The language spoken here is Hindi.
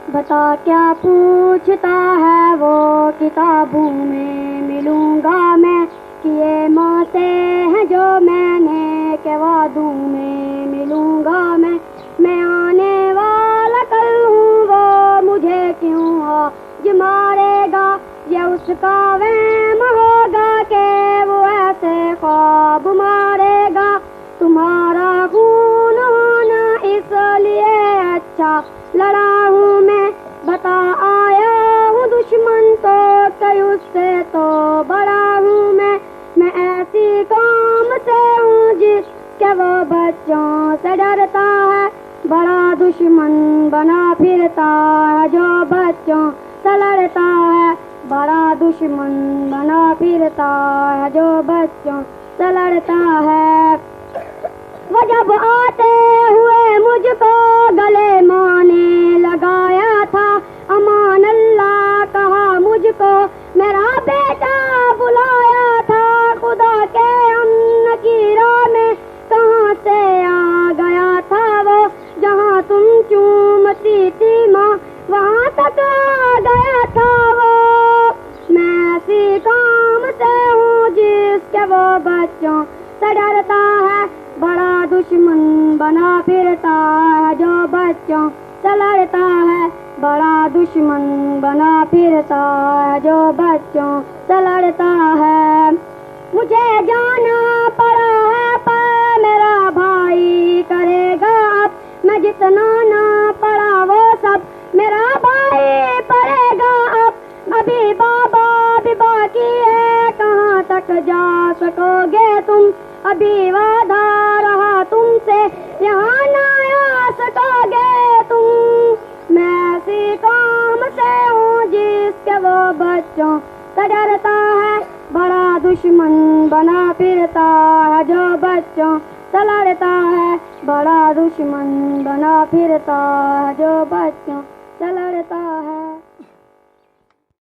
बता क्या पूछता है वो, किताबों में मिलूंगा मैं, किए मौते हैं जो मैंने, के वादों में मिलूंगा मैं आने वाला कल हूँ वो मुझे क्यों आज मारेगा, ये उसका वहम होगा के वो ऐसे ख्वाब मारेगा। तुम्हारा खून होना इसलिए अच्छा लड़ा हूँ मैं, बता आया हूँ दुश्मन तो कई उससे तो बड़ा हूँ मैं ऐसी कौम से हूँ जिसके वो बच्चों से डरता है, बड़ा दुश्मन बना फिरता है जो बच्चों से लड़ता है, बड़ा दुश्मन बना फिरता है जो बच्चों से लड़ता है। वो जब आते हुए मुझको गले माने लगाया था, अमान अल्लाह कहा मुझको मेरा बेटा बुलाया था, खुदा के अमन की राह में कहाँ से आ गया था वो, जहाँ तुम चूमती थी माँ वहाँ तक आ गया था वो। मैं ऐसी काम से हूँ जिसके वो बच्चों से डरता है, बड़ा दुश्मन बना फिरता है जो बच्चों से लड़ता है, बड़ा दुश्मन बना फिरता है जो बच्चों से लड़ता है। मुझे जाना पड़ा है पर मेरा भाई करेगा अब, मैं जितना ना पड़ा वो सब मेरा भाई पढ़ेगा अब, अभी बाबा भी बाकी है कहाँ तक जा सकोगे तुम, अभी वादा रहा तुमसे यहाँ ना आ सकोगे तुम। मैं ऐसी कौम से हूँ जिसके वो बच्चों से डरता है, बड़ा दुश्मन बना फिरता है जो बच्चों से लड़ता है, बड़ा दुश्मन बना फिरता है जो बच्चों से लड़ता है।